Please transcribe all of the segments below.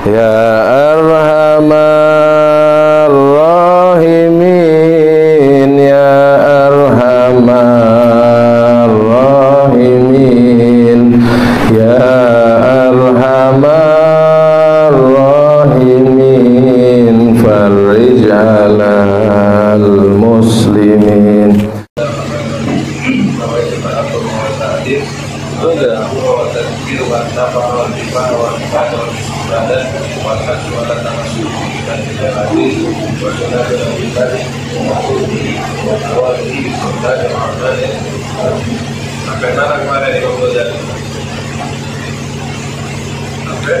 ya arhamar rahimin, ya arhamar rahimin, ya arhamar rahimin, farij alal muslimin. Sampai mana kemarin Imam Ghazali? Sampai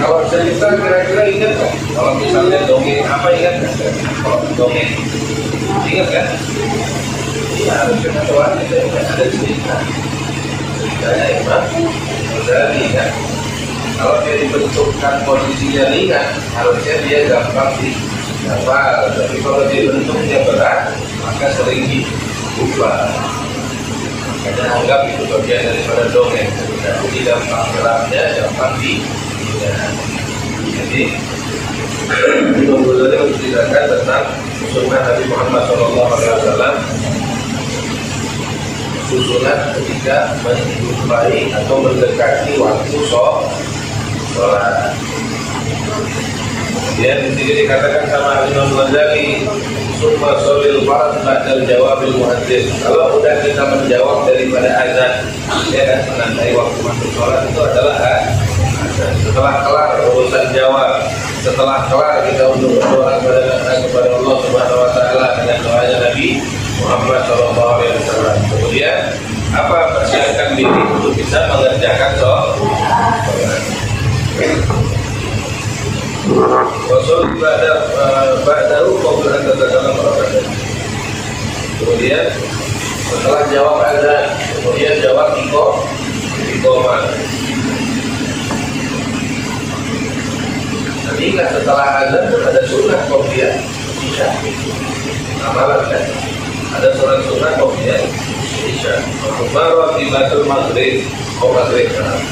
kalau cerita kira-kira ingat kan? Kalau misalnya dongeng apa ingat kan? Kalau dongeng ingat kan? Iya, harus pengetahuan kita ada cerita. Ceritanya Imam Ghazali kan? Kalau dia dibentukkan posisinya ringan, harusnya dia gampang dihafal. Tapi kalau dia bentuknya berat, maka sering dilupa. Makanya anggap itu bagian daripada dongeng. Jadi gampang kerapnya, gampang jadi Imam Ghazali menceritakan tentang sunnah Nabi Muhammad SAW, susunan ketika menjumpai atau mendekati waktu sholat. Kemudian di sini dikatakan sama Imam Ghazali, summa sholil farad ba'dal jawabil muadzin. Kalau udah kita menjawab daripada azan, ya kan, menandai waktu masuk sholat itu adalah azan. Setelah kelar urusan jawab, setelah kelar kita untuk berdoa kepada Allah Subhanahu Wa Taala dengan doanya Nabi Muhammad SAW. Kemudian apa, persiapkan diri untuk bisa mengerjakan sholat. Rasul ba'dahu qabla an tatakalam rakaat. Kemudian setelah jawab azan, kemudian jawab iqamah. Dan ingat setelah azan ada sunnah qobliyah isya. Amalan kan? Ada sunnah qobliyah isya. Baru di batul maghrib, maghrib.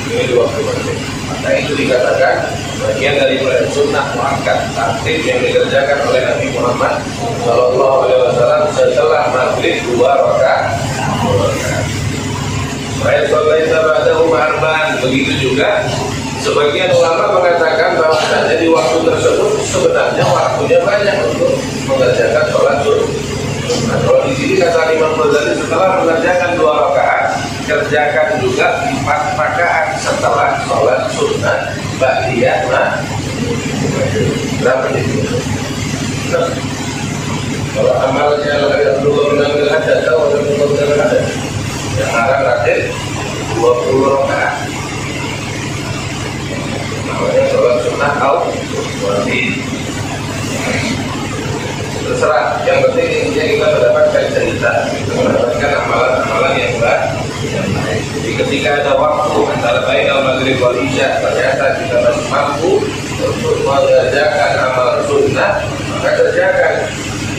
Ini di waktu maghrib. Maka itu dikatakan bagian daripada sunnah muakkad aktif yang dikerjakan oleh Nabi Muhammad SAW setelah maghrib 2 rakaat. Saya sholat ba'dahu arba'an. Begitu juga sebagian ulama mengatakan bahwa di waktu tersebut sebenarnya waktunya banyak untuk mengerjakan sholat sunnah. Nah, kalau di sini kata Imam Ghazali, setelah mengerjakan 2 rakaat, kerjakan juga 4 rakaat setelah sholat sunnah ba'diyah. Berapa itu? Nah, kalau amalnya belum ada, tahu ada yang arah rakyat 20 rakaat. Namanya sholat sunnah al-wajib. Terserah, yang penting kita mendapatkan cerita, kita mendapatkan amalan-amalan yang baik. Jadi ketika ada waktu antara bainal maghrib wal isya, ternyata kita masih mampu untuk mengerjakan amal sunnah, maka kerjakan.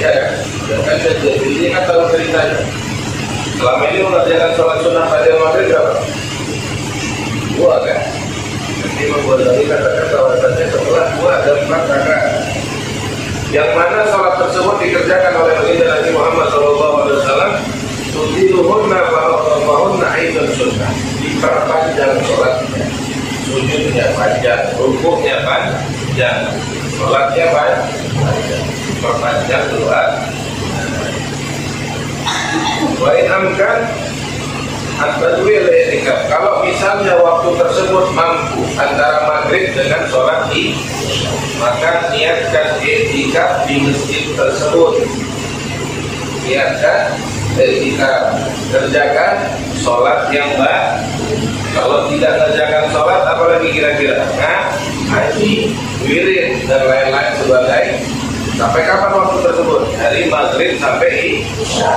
Ya kan? Jangan jadi ini kan tahu ceritanya. Selama ini mengerjakan sholat sunnah pada maghrib berapa? 2 kan? Jadi membuat tadi katakan bahwasannya setelah 2 ada 4 rakaat. Yang mana sholat tersebut dikerjakan oleh baginda Nabi Muhammad SAW, tudiluhunna fa'hunna aidun sunnah. Diperpanjang sholatnya, sujudnya panjang, rukuknya panjang, sholatnya panjang, diperpanjang doa. Wain amkan at-tadwil i'tikaf. Kalau misalnya waktu tersebut mampu antara maghrib dengan sholat maka niatkan i'tikaf di masjid tersebut. Niatkan i'tikaf, kerjakan sholat yang baik. Kalau tidak kerjakan sholat, apalagi kira-kira ngaji, wirid dan lain-lain sebagai. Sampai kapan waktu tersebut? Dari maghrib sampai isya.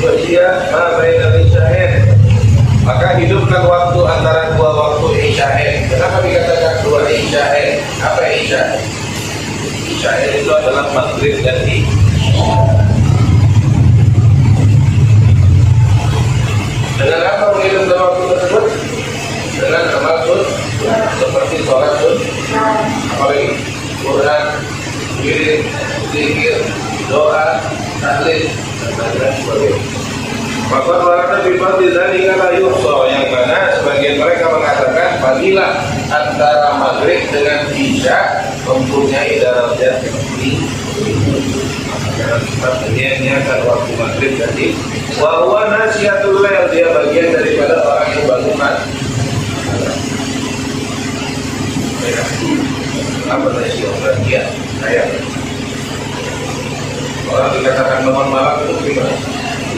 Dia ma baina isyain Maka hidupkan waktu antara dua waktu isya'i. Kenapa dikatakan dua isya'i? Apa isya'i? Isya'i itu adalah maghrib dan isya. Dengan apa menghidupkan waktu tersebut? Dengan amal sunnah, seperti sholat sunnah, apalagi Quran, wirid, zikir, doa, tahlil, dan lain sebagainya. Maka mereka bifadli dzalika la yuhsa, yang mana sebagian mereka mengatakan fadilah antara maghrib dengan isya mempunyai darajat tinggi. Bagiannya kan waktu maghrib tadi. Wa huwa nasiyatul lail, dia bagian daripada orang yang bangunan. Apa nasihat bagian? Kayak orang dikatakan bangun malam itu gimana?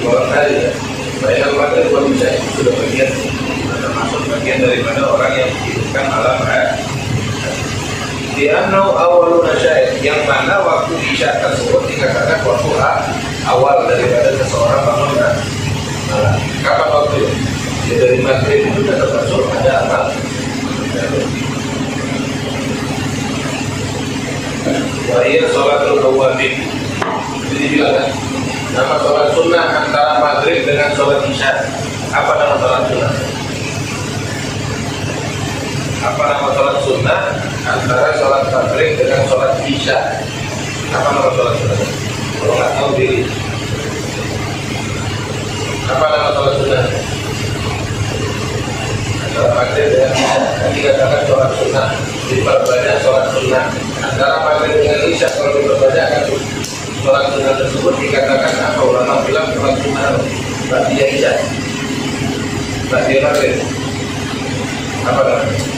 Malam hari ya. Bayang maghrib buat bisa sudah bagian, termasuk bagian daripada orang yang menghidupkan malam hari. Dianau awalun nasyai, yang mana waktu isya tersebut dikatakan waktu awal daripada seseorang bangun malam. Kapan waktu itu? Ya, dari maghrib itu sudah termasuk ada amal. Wahia sholatul awwabin. Jadi bilang kan, nama sholat sunnah antara maghrib dengan sholat isya. Apa nama sholat sunnah? Apa nama sholat sunnah antara sholat maghrib dengan sholat isya? Apa nama sholat sunnah? Kalau nggak tahu diri. Apa nama sholat sunnah? Antara maghrib dengan isya. Dikatakan sholat sunnah, diperbanyak sholat sunnah. Antara maghrib dengan isya kalau diperbanyak sholat sunnah tersebut dikatakan apa? Ulama bilang sholat sunnah ba'diyah isya, ba'diyah maghrib. Apa namanya?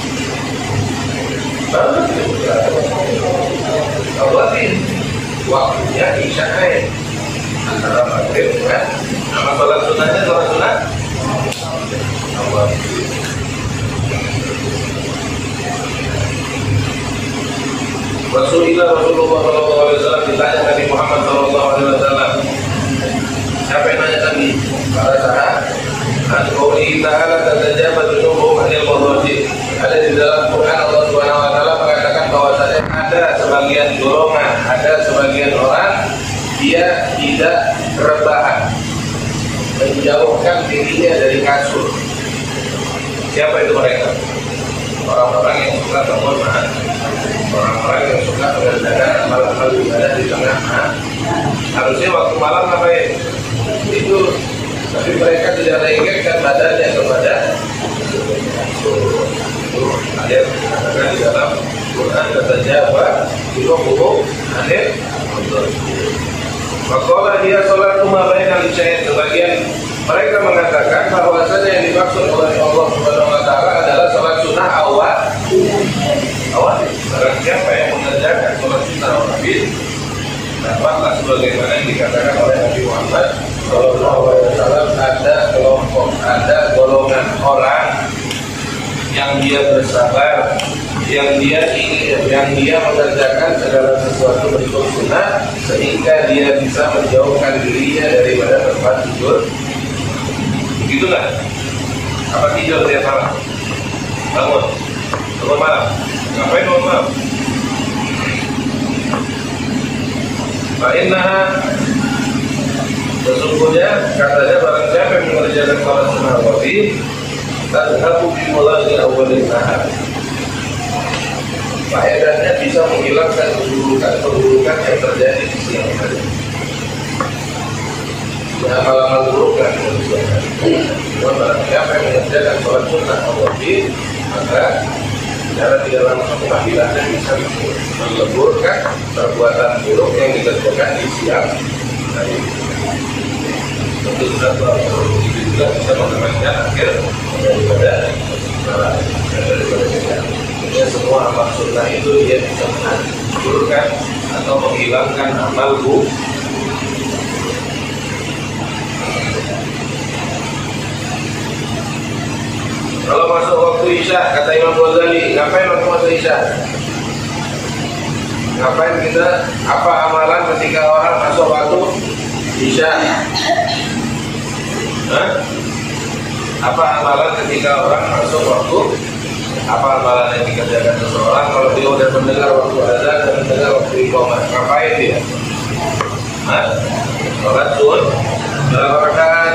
Awatin waktunya isya'i antara maghrib dengan nama sholat sunnahnya sholat sunnah awatin. Rasulullah SAW ditanya Nabi Muhammad SAW. Siapa yang nanya tadi? Para sahabat. Al-Qur'an ta'ala tatajabah dunubuhum anil mawajib. Ada di dalam Quran Allah Subhanahu wa taala mengatakan bahwasanya ada sebagian golongan, ada sebagian orang dia tidak rebahan, menjauhkan dirinya dari kasur. Siapa itu mereka? Orang-orang yang suka bangun malam, orang-orang yang suka mengerjakan amal-amal ibadah di tengah malam. Harusnya waktu malam ngapain? Itu, tapi mereka tidak mengingatkan badannya kepada ada yang dikatakan di dalam Quran kata Jawa itu hukum anil. Maka dia sholat rumah baik dan syahid. Sebagian mereka mengatakan bahwasanya yang dimaksud oleh Allah Subhanahu wa taala adalah sholat sunnah awal. Barang siapa yang mengerjakan sholat sunnah awal, dapatlah sebagaimana yang dikatakan oleh Nabi Muhammad Sallallahu Alaihi Wasallam, ada kelompok, ada golongan orang yang dia bersabar, yang dia mengerjakan segala sesuatu bentuk sunnah sehingga dia bisa menjauhkan dirinya daripada tempat tidur. Begitulah. Apa tidur tiap malam? Bangun malam. Ngapain bangun malam? Fa'innaha, sesungguhnya katanya barang siapa yang mengerjakan sholat sunnah wajib tadhabu bimulani awalin nahar, faedahnya bisa menghilangkan keburukan yang terjadi di siang hari. Amal-amal buruk kan mengerjakan. Barang siapa yang mengerjakan sholat sunnah wajib, maka secara tidak langsung pengadilannya bisa meleburkan perbuatan buruk yang dikerjakan di siang hari. Tentu sudah juga bisa mengamankan akhir daripada kita. Ya, semua amal sunnah itu dia bisa menghancurkan atau menghilangkan amal buruk. Kalau masuk waktu isya, kata Imam Ghazali, ngapain waktu masuk isya? Ngapain kita, apa amalan ketika orang masuk waktu isya? Apa amalan ketika orang masuk waktu? Apa amalan yang dikerjakan seseorang kalau dia udah mendengar waktu azan dan mendengar waktu iqamah? Ngapain dia? Sholat zuhur berapa rakaat?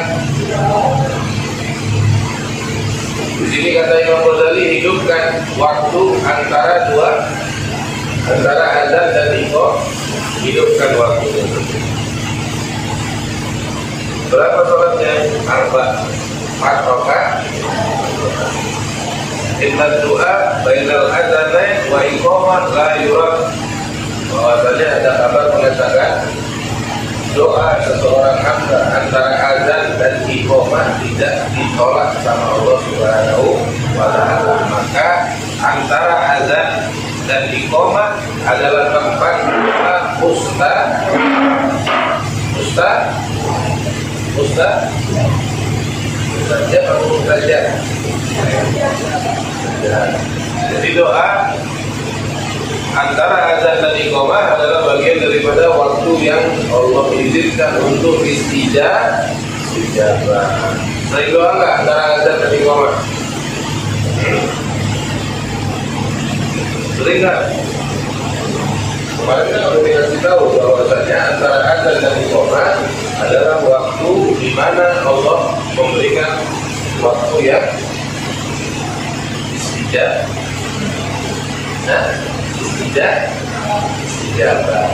Di sini kata Imam Ghazali, hidupkan waktu antara azan dan iqamah, hidupkan waktu. Berapa sholatnya? 4 rakaat. Inna doa bainal adzanain wa iqamah la yurad. Bahwasanya ada kabar mengatakan doa seseorang hamba antara azan dan iqamah tidak ditolak sama Allah Subhanahu wa taala. Maka antara azan dan iqamah adalah tempat mustajab. Jadi doa antara azan dan iqamah adalah bagian daripada waktu yang Allah izinkan untuk istijabah. Sering doa nggak antara azan dan iqamah? Sering nggak? Kemarin kita sudah dikasih tahu bahwasanya antara azan dan iqamah adalah waktu di mana Allah memberikan waktu yang istijabah.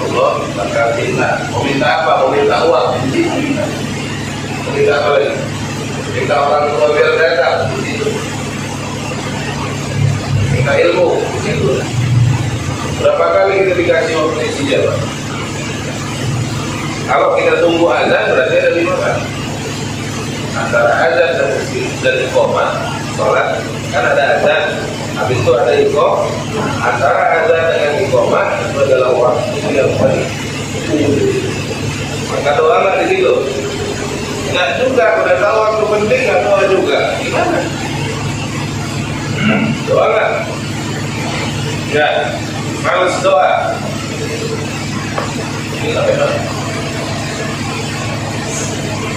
Allah bakal minta. Mau minta apa? Mau minta uang. Minta apa lagi? Minta orang tua biar datang. Minta ilmu. Berapa kali kita dikasih waktu istijabah? Kalau kita tunggu azan berarti ada 5 kali. Antara azan dan iqamah sholat kan ada azan, habis itu ada iqamah. Antara azan dengan iqamah itu adalah waktu yang paling. Maka doa nggak di situ? Nggak juga, udah tahu waktu penting nggak doa juga. Gimana? Doa nggak? Nggak. Males doa. Ini nggak benar.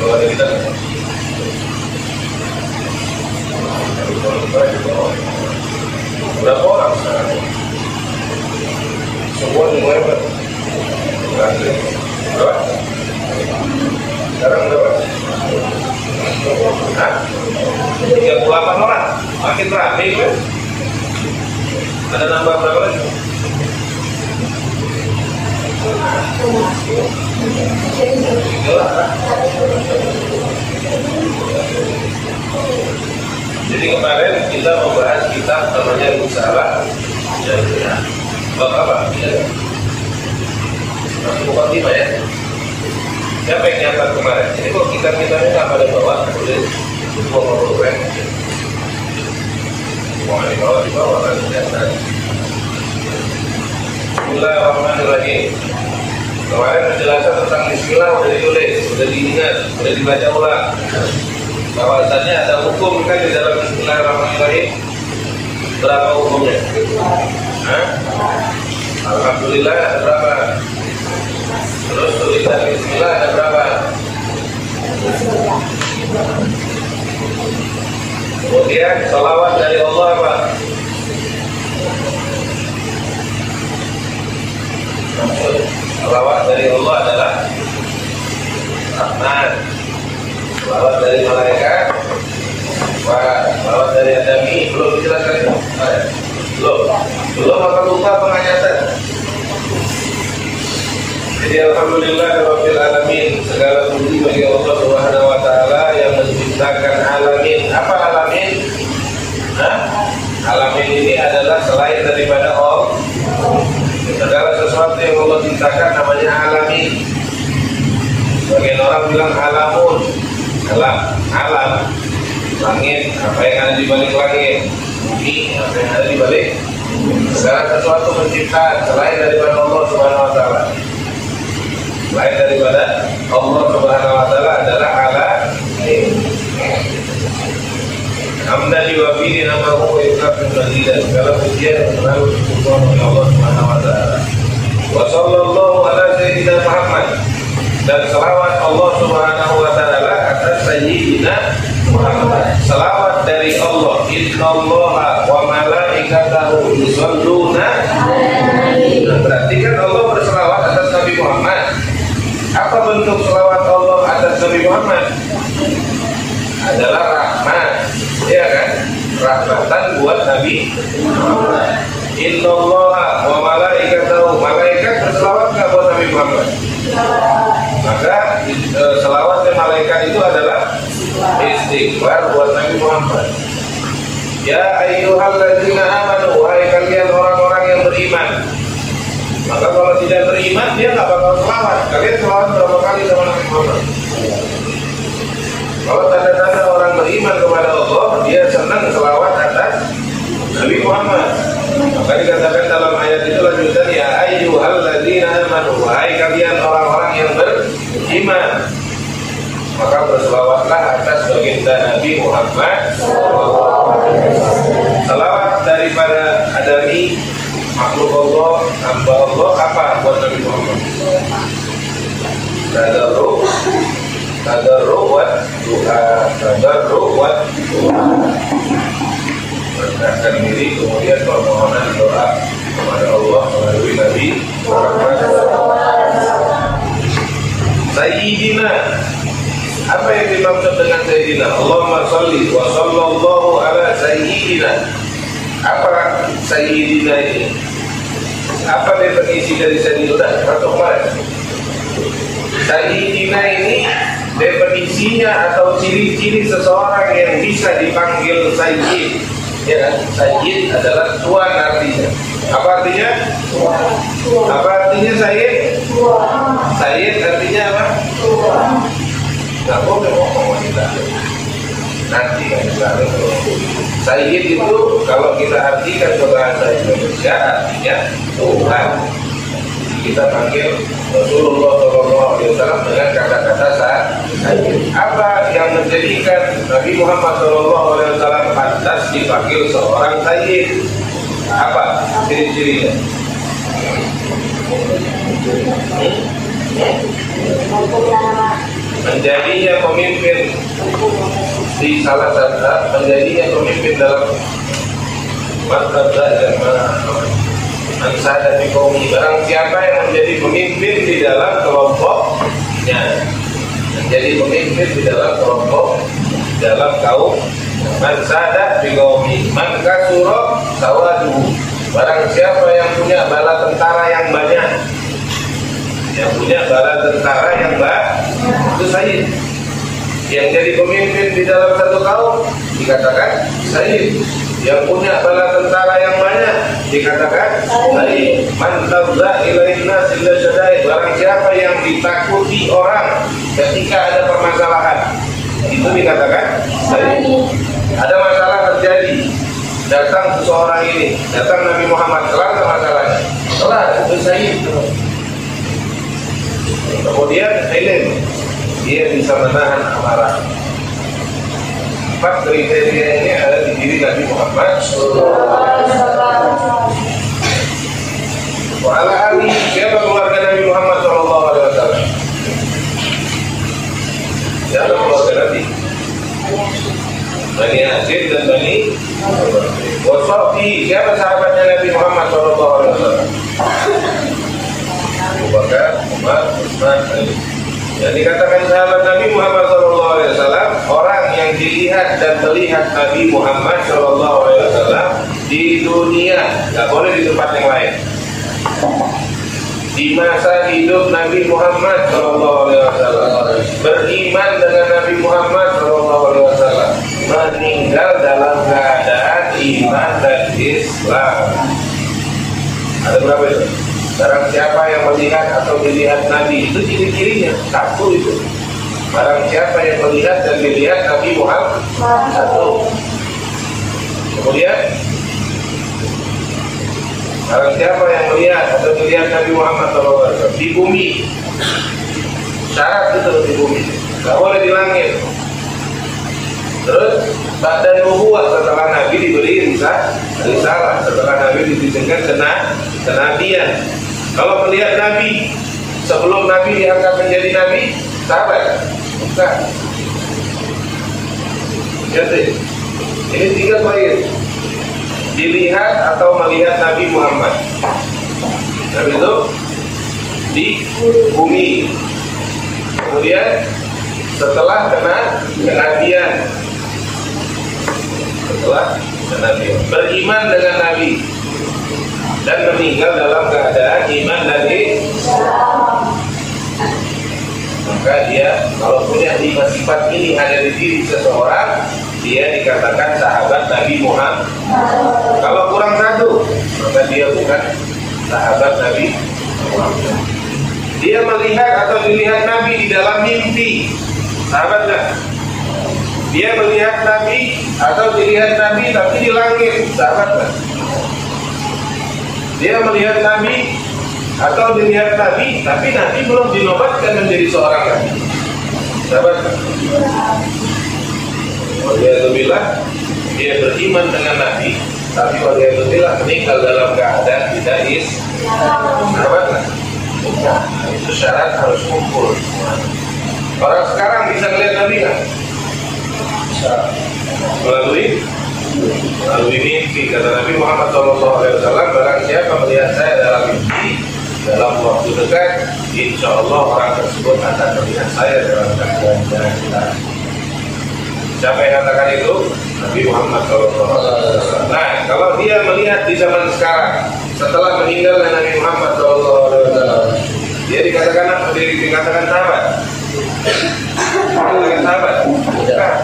Doa dari kita. Berapa orang sekarang? Semua berapa? Berapa? Sekarang berapa? 38 orang. Makin ramai kan? Ada nambah berapa lagi? Jadi kemarin kita membahas kitab namanya Risalah Jariyah. Bab apa? Masuk 5 ya. Siapa yang nyatat kemarin? Ini kok kitab-kitabnya nggak pada bawah, tulis kan? Wah, di bawah kan nyatat. Bismillahirrahmanirrahim. Kemarin penjelasan tentang Bismillah sudah ditulis, sudah diingat, sudah dibaca ulang. Bahwasannya ada hukum kan di dalam Bismillahirrahmanirrahim. Berapa hukumnya? Alhamdulillah ada berapa? Terus tulisan Bismillah ada berapa? Kemudian salawat dari Allah apa? Salawat dari Allah adalah rahmat. Salawat dari malaikat, salawat dari adami. Belum dijelaskan? Belum akan lupa pengayatan. Jadi alhamdulillahirabbil alamin, segala puji bagi Allah Subhanahu wa taala yang menciptakan alamin. Apa alamin? Alamin ini adalah selain daripada Allah. Segala sesuatu yang Allah ciptakan namanya alamin. Sebagian orang bilang alamun. Alam, langit, apa yang ada di balik langit, bumi, apa yang ada di balik. Segala sesuatu penciptaan selain daripada Allah Subhanahu wa taala. Selain daripada Allah Subhanahu wa taala adalah alamin. Hamdan liwafidi namahu wa yukafiru mazidah. Segala pujian selalu disebutkan oleh Allah Subhanahu wa taala. Wa sallallahu ala sayyidina Muhammad. Dan selawat Allah Subhanahu wa taala atas Sayyidina Muhammad. Salawat dari Allah, innallaha wa malaikatahu yusholluna. Berarti kan Allah berselawat atas Nabi Muhammad. Apa bentuk selawat Allah atas Nabi Muhammad? Adalah rahmat, ya kan? Rahmatan buat Nabi Muhammad. Innallaha wa malaikatahu, malaikat berselawat nggak buat Nabi Muhammad? Maka selawatnya malaikat itu adalah istighfar buat Nabi Muhammad. Ya ayyuhalladzina amanu, wahai kalian orang-orang yang beriman. Maka kalau tidak beriman dia nggak bakal selawat. Kalian selawat berapa kali sama Nabi Muhammad? Kalau tanda-tanda orang beriman kepada Allah, dia senang selawat atas Nabi Muhammad. Maka dikatakan dalam ayat itu lanjutan, ya ayyuhalladzina amanu, wahai kalian orang-orang yang beriman. Maka berselawatlah atas baginda Nabi Muhammad. Salawat daripada adami makhluk Allah, hamba Allah, apa buat Nabi Muhammad? Tadarru wa du'a. Merendahkan diri, kemudian permohonan doa kepada Allah melalui Nabi Muhammad. Sayyidina, apa yang dimaksud dengan Sayyidina? Allahumma sholli wa sallallahu ala Sayyidina. Apa Sayyidina ini? Apa definisi dari Sayyidina? Satu kemarin. Sayyidina ini definisinya atau ciri-ciri seseorang yang bisa dipanggil Sayyid. Ya kan? Sayyid adalah tuan artinya. Apa artinya? Apa artinya Sayyid? Sayyid artinya apa? Nggak boleh ngomong wanita. Nanti kan kita Sayyid itu kalau kita artikan ke bahasa Indonesia artinya Tuhan. Kita panggil Rasulullah SAW dengan kata-kata Sayyid. Apa yang menjadikan Nabi Muhammad SAW pantas dipanggil seorang Sayyid? Apa ciri-cirinya? Menjadinya pemimpin di salah satu, menjadinya pemimpin dalam martabat dan mansada di kaum. Barang siapa yang menjadi pemimpin di dalam kelompoknya, menjadi pemimpin di dalam kelompok, dalam kaum, mansada di kaum, maka surah sawaduhu. Barang siapa yang punya bala tentara yang banyak, yang punya bala tentara yang banyak, itu Sayyid. Yang jadi pemimpin di dalam satu kaum dikatakan Sayyid. Yang punya bala tentara yang banyak dikatakan Sayyid. Man tabza ilaihna silla syadai, barang siapa yang ditakuti orang ketika ada permasalahan, itu dikatakan Sayyid. Ada masalah terjadi, datang seseorang ini, datang Nabi Muhammad, kelar masalahnya, kelar, itu Sayyid. Kemudian ilmu, dia bisa menahan amarah. 4 kriteria ini ada di diri Nabi Muhammad. Wa'ala ali, siapa keluarga Nabi Muhammad SAW? Siapa keluarga Nabi? Bani Hashim dan Bani Wasofi. Siapa sahabatnya Nabi Muhammad SAW? Abu Bakar, Umar, Utsman, Ali. Yang dikatakan sahabat Nabi Muhammad SAW, orang yang dilihat dan melihat Nabi Muhammad SAW di dunia, nggak boleh di tempat yang lain. Di masa hidup Nabi Muhammad SAW, beriman dengan Nabi Muhammad SAW, meninggal dalam keadaan iman dan Islam. Ada berapa itu? Barang siapa yang melihat atau dilihat Nabi, itu ciri-cirinya. 1 itu. Barang siapa yang melihat dan dilihat Nabi Muhammad, 1. Kemudian barang siapa yang melihat atau dilihat Nabi Muhammad SAW di bumi, syarat itu di bumi, nggak boleh di langit. Terus badan nubuwah, setelah Nabi diberi risalah, setelah Nabi diberikan kenabian. Kalau melihat Nabi sebelum Nabi diangkat menjadi Nabi, sahabat? Bukan. Jadi, ini 3 poin. Dilihat atau melihat Nabi Muhammad. Nabi itu di bumi. Kemudian setelah kenabian, beriman dengan Nabi dan meninggal dalam keadaan iman dan Islam. Maka dia kalau punya 5 sifat ini ada di diri seseorang, dia dikatakan sahabat Nabi Muhammad. Kalau kurang 1, maka dia bukan sahabat Nabi Muhammad. Dia melihat atau dilihat Nabi di dalam mimpi, sahabat nggak? Dia melihat Nabi atau dilihat Nabi tapi di langit, sahabat nggak? Dia melihat Nabi atau dilihat Nabi tapi Nabi belum dinobatkan menjadi seorang Nabi, sahabat nggak? Waliyahzubillah, dia beriman dengan Nabi tapi waliyahzubillah meninggal dalam keadaan tidak Islam, sahabat nggak? Nah, itu syarat harus kumpul. Orang sekarang bisa melihat Nabi kan? Bisa. Melalui mimpi. Kata Nabi Muhammad SAW, barang siapa melihat saya dalam mimpi dalam waktu dekat, insya Allah orang tersebut akan melihat saya dalam keadaan jalan. Siapa yang katakan itu? Nabi Muhammad SAW. Nah, kalau dia melihat di zaman sekarang, setelah meninggalnya Nabi Muhammad SAW, dia dikatakan apa? Dikatakan sahabat. Dikatakan sahabat. Bukan.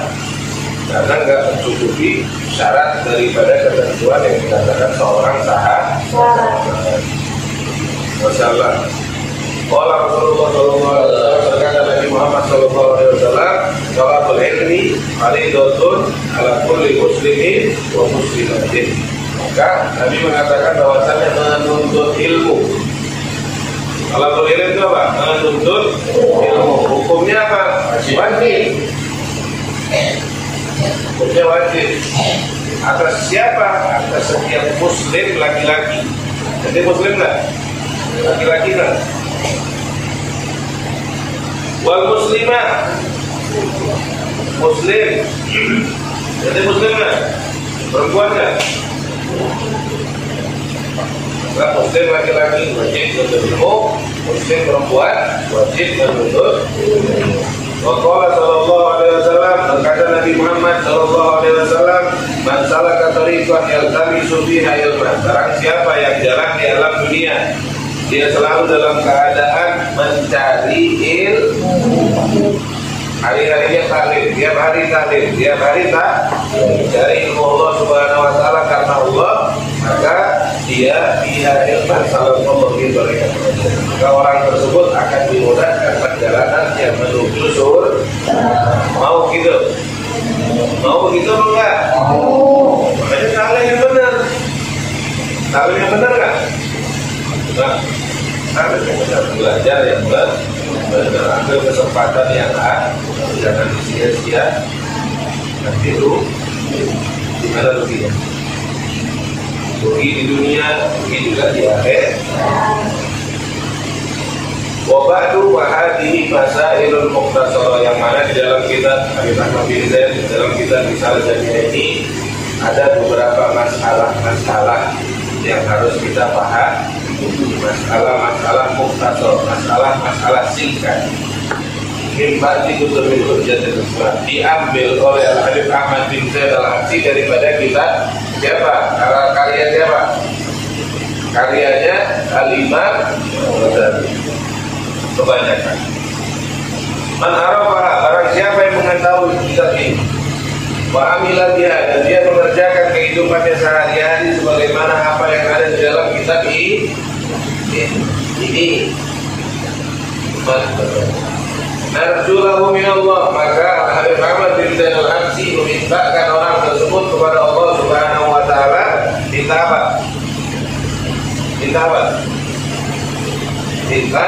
Karena nggak mencukupi syarat daripada ketentuan yang dikatakan seorang sahabat. Masalah. Qala Rasulullah sallallahu alaihi wasallam, berkata Nabi Muhammad sallallahu alaihi wasallam, "Talabul ilmi fardhatun 'ala kulli muslimin wa muslimatin." Maka Nabi mengatakan bahwasanya menuntut ilmu. Talabul ilmi itu apa? Menuntut ilmu. Hukumnya apa? Wajib. Hukumnya wajib. Atas siapa? Atas setiap muslim laki-laki. Jadi muslim nggak? Laki-laki nggak? Wal muslimah, muslim. Jadi muslim nggak? Perempuan nggak? Maka muslim laki-laki wajib menuntut ilmu, muslim perempuan wajib menuntut ilmu. Waqala sallallahu alaihi wasallam, berkata Nabi Muhammad sallallahu alaihi wasallam, "Man salaka tariqan yaltamisu fiha ilman." Barang siapa yang jalan di alam dunia, dia selalu dalam keadaan mencari ilmu. Hari-harinya taklim, tiap hari taklim, tiap hari cari ilmu Allah Subhanahu wa taala karena Allah, maka dia ilman sallallahu alaihi wasallam. Maka orang tersebut akan dimudahkan perjalanan yang menuju surga. Mau gitu? Mau begitu enggak? Makanya taklim yang benar. Taklim yang benar enggak? Nah, harus belajar yang benar, ambil kesempatan yang ada, jangan sia-sia. Nanti lu gimana ruginya? Rugi di dunia, rugi juga di akhirat. Wabadu wahadihi masailul mukhtasara, yang mana di dalam kitab Habib Ahmad bin Zaid, di dalam kitab Risalah Jami'ah ini ada beberapa masalah yang harus kita paham. Masalah mukhtasar, masalah singkat. Mimbati kutubil hujjatil Islam, diambil oleh Habib Ahmad bin Zaid al-Habsyi daripada kitab siapa? Karya siapa? Karyanya Al-Imam Ghazali. Kebanyakan. Man arafa, barang siapa yang mengetahui kitab ini, wa amila biha, dan dia mengerjakan kehidupannya sehari-hari sebagaimana apa yang ada di dalam kitab ini. Narjulahu minallah, maka Habib Ahmad bin Zaid al-Habsyi memintakan orang tersebut kepada Allah Subhanahu wa taala, minta apa? Minta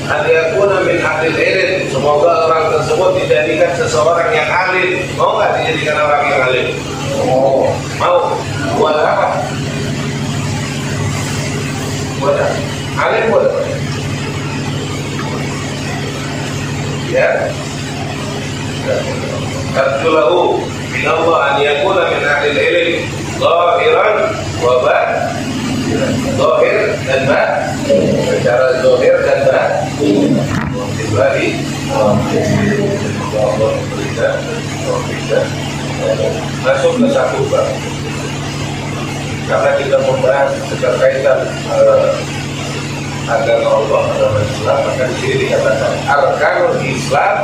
adiyakuna min ahlil ilm, semoga orang tersebut dijadikan seseorang yang alim. Mau nggak dijadikan orang yang alim? Mau. Buat apa? Buat apa? Alim buat apa? Ya, Arjulahu minallah an yakuna min ahli ilm zahiran wa zahir dan secara zahir dan kembali masuk ke satu bab karena kita membahas keterkaitan agama Allah agama Islam, maka di sini dikatakan arkanul Islam.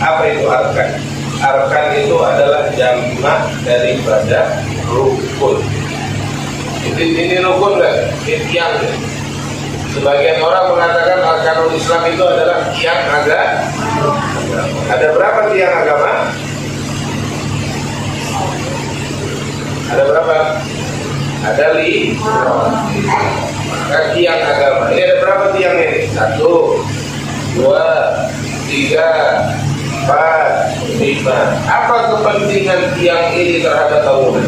Apa itu arkan? Arkan itu adalah jamak daripada rukun. Ini rukun kan? Ini tiang. Sebagian orang mengatakan arkanul Islam itu adalah tiang agama. Ada berapa tiang agama? Ada berapa? Ada 5. Maka tiang agama. Ini ada berapa tiang ini? 1, 2, 3, 4, 5. Apa kepentingan tiang ini terhadap bangunan?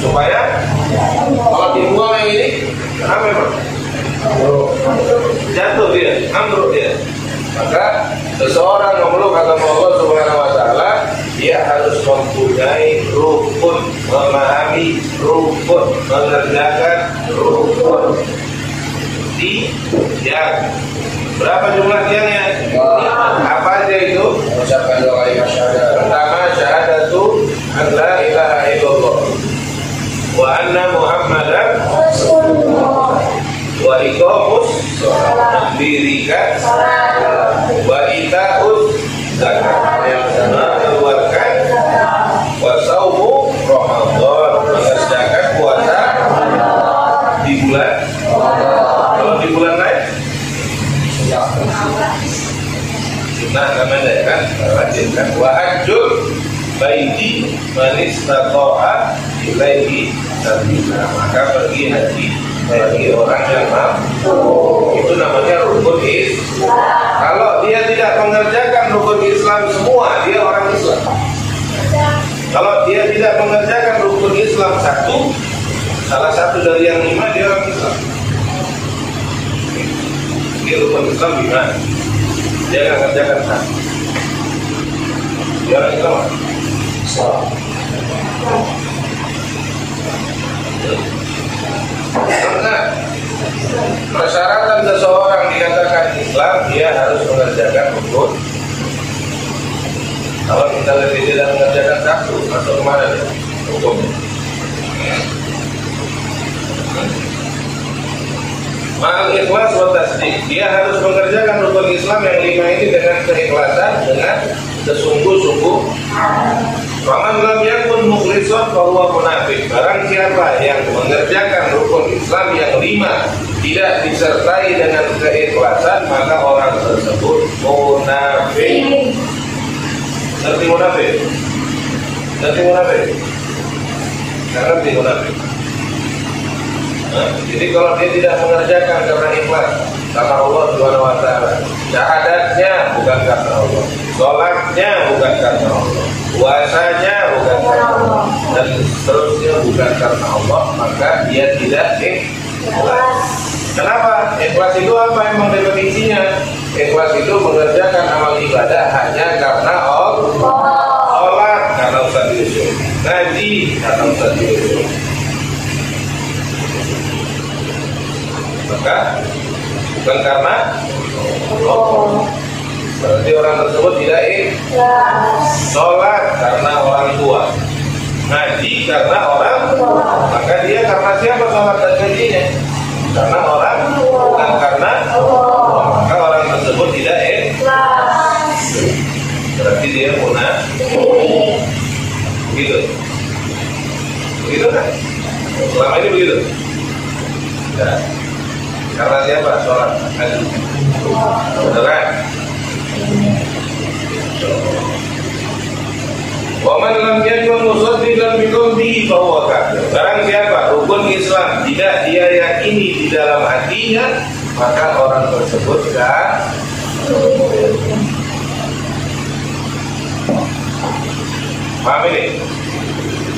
Supaya kalau dibuang yang ini, kenapa memang? Jatuh dia, ambruk dia. Maka seseorang memeluk agama Allah Subhanahu wa taala, dia harus mempunyai rukun, memahami rukun, mengerjakan rukun. Tiang. Berapa jumlah tiangnya? Apa aja itu? Ucapkan doa syahadat. Pertama, syahadatu an la ilaha illallah wa anna Muhammadan wa iqamus shalah, mendirikan wa itaus zakat, yang mengeluarkan, wa saumu Ramadan, mengerjakan puasa di bulan. Kalau di bulan lain sunnah namanya kan, wajibkan. Wa hajjul baiti man istata'a ilaihi sabila, maka pergi haji bagi orang yang mampu. Itu namanya rukun Islam. Kalau dia tidak mengerjakan rukun Islam semua, dia orang Islam. Kalau dia tidak mengerjakan rukun Islam salah satu dari yang 5, dia orang Islam. Ini rukun Islam 5. Dia nggak kerjakan satu. Dia orang Islam. Karena persyaratan seseorang dikatakan Islam, dia harus mengerjakan rukun. Kalau kita tidak mengerjakan satu, masuk kemana dia? Hukum. Ma'al ikhlas wa tasdik, dia harus mengerjakan rukun Islam yang 5 ini dengan keikhlasan, dengan sesungguh-sungguh. Faman lam yakun mukhlishan fa huwa munafiq. Barang siapa yang mengerjakan rukun Islam yang 5 tidak disertai dengan keikhlasan, maka orang tersebut munafik. Ngerti munafik? Ngerti munafik? Ngerti munafik? Jadi kalau dia tidak mengerjakan karena ikhlas karena Allah Subhanahu wa taala, syahadatnya bukan karena Allah, sholatnya bukan karena Allah, puasanya bukan karena Allah, dan seterusnya bukan karena Allah, maka dia tidak ikhlas. Kenapa? Ikhlas itu apa emang definisinya? Ikhlas itu mengerjakan amal ibadah hanya karena Allah. Sholat karena Ustaz Yusuf, ngaji karena Ustaz Yusuf. Maka bukan karena Allah. Berarti orang tersebut tidak ikhlas. Sholat karena orang tua, ngaji karena orang tua, maka dia karena siapa sholat dan ngajinya? Karena orang, bukan karena Allah. Maka orang tersebut tidak ikhlas. Berarti dia munafik. Begitu. Begitu kan? Selama ini begitu. Ya. Karena siapa? Sholat haji. Beneran? Wa man lam yakun musaddiqan bi qalbihi fa huwa kafir. Barang siapa rukun Islam tidak dia yakini di dalam hatinya, maka orang tersebut kafir. Paham ini?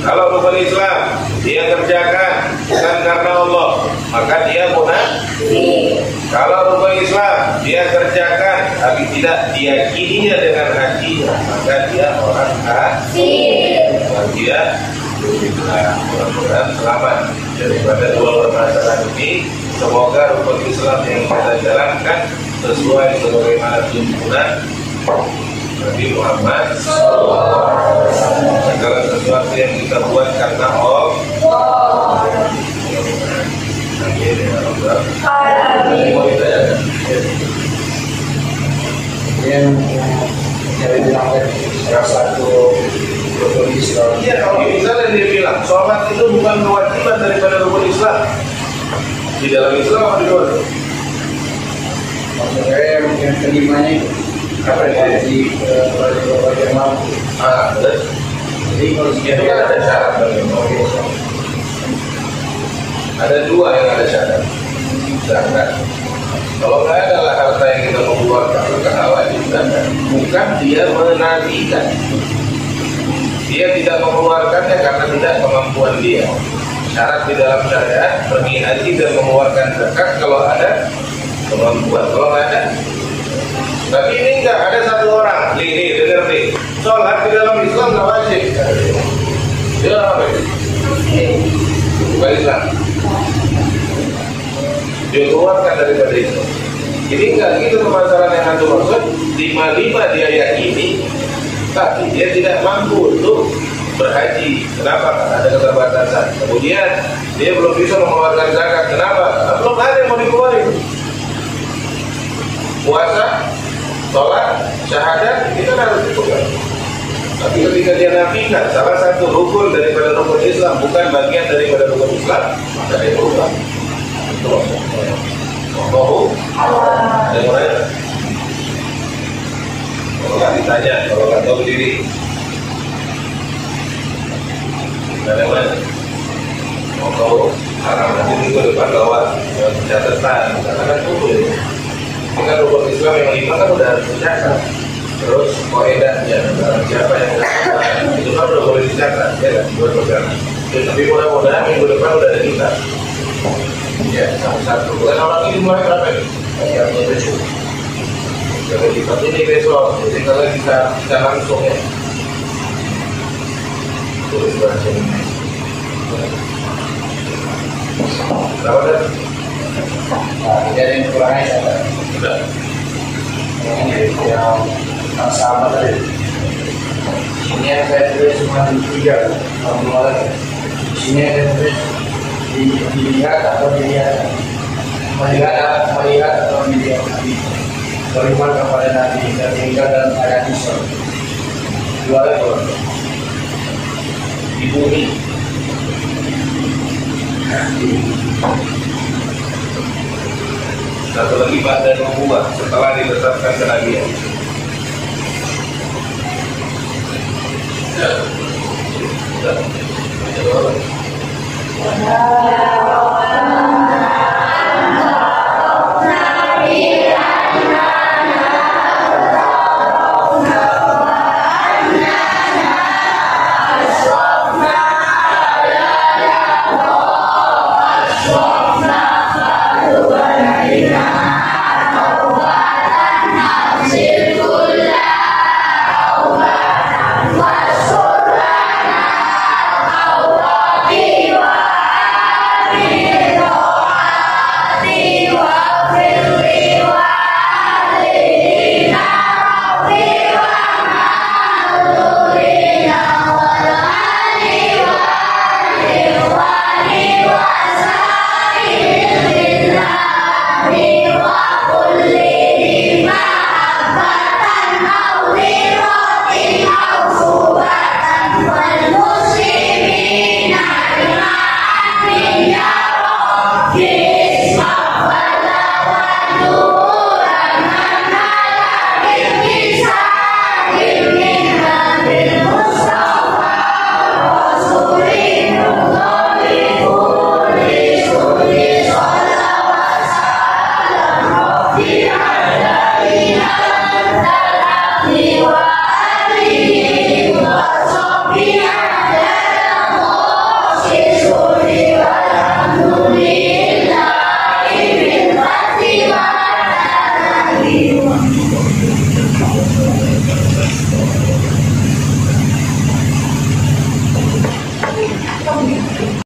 Kalau rukun Islam dia kerjakan bukan karena Allah, maka dia munafik. Kalau rukun Islam dia kerjakan tapi tidak diyakininya dengan hatinya, maka dia orang kafir. Dia mudah-mudahan selamat daripada dua permasalahan ini. Semoga rukun Islam yang kita jalankan sesuai sebagaimana tuntunan Nabi Muhammad SAW. Segala sesuatu yang kita buat karena Allah. Amin ya Allah. Yang saya bilang salah satu rukun Islam. Iya, kalau misalnya dia bilang sholat itu bukan kewajiban daripada rukun Islam. Di dalam Islam apa di luar? Maksud saya yang kelimanya itu Apa yang di bagian mampu. terus? Jadi kalau Itu kan ada syarat bagi orang. Ada dua yang ada syarat. Zakat. Kalau nggak adalah harta yang kita mengeluarkan, maka wajib zakat. Bukan dia menafikan. Dia tidak mengeluarkannya karena tidak kemampuan dia. Syarat di dalam syariat pergi haji dan mengeluarkan zakat kalau ada kemampuan. Kalau nggak ada, tapi ini enggak ada satu orang. Nih, dengar nih. Sholat di dalam Islam nggak wajib. Dia apa? Bukan Islam. Dia keluarkan daripada itu. Jadi enggak gitu permasalahan yang antum maksud. 5 dia yakini, tapi dia tidak mampu untuk berhaji. Kenapa? Karena ada keterbatasan. Kemudian dia belum bisa mengeluarkan zakat. Kenapa? Karena belum ada yang mau dikeluarin. Puasa, sholat, syahadat itu harus dipegang. Tapi ketika dia nafikan salah satu rukun daripada rukun Islam, bukan bagian daripada rukun Islam, maka dia berubah. Itu maksudnya. Allahu ada yang lain? Kalau nggak ditanya, kalau nggak tahu berdiri. Ada yang lain? Allahu haram. Nanti minggu depan lewat catatan, karena kan itu. Ini kan rukun Islam yang 5 kan udah harus dicatat. Terus koedahnya, siapa yang melakukan itu kan udah boleh dicatat, ya kan? Buat pegang. Tapi mudah-mudahan minggu depan udah ada kita. Ya, satu. Bukan orang ini mulai berapa nih? Ya, 7. Jadi kita ini besok, jadi kalau kita langsung ya. Tulis bahasa ini. Berapa dah? Tidak ada yang kurangnya saya. Sudah. Yang sama tadi. Ini yang saya tulis cuma 3, belum lagi. Ini yang saya tulis dilihat atau dilihat, melihat atau dilihat Nabi, beriman kepada Nabi dan tinggal dalam keadaan Islam. 2 lagi di bumi. Satu lagi pada nubuah setelah ditetapkan kenabian. Ya.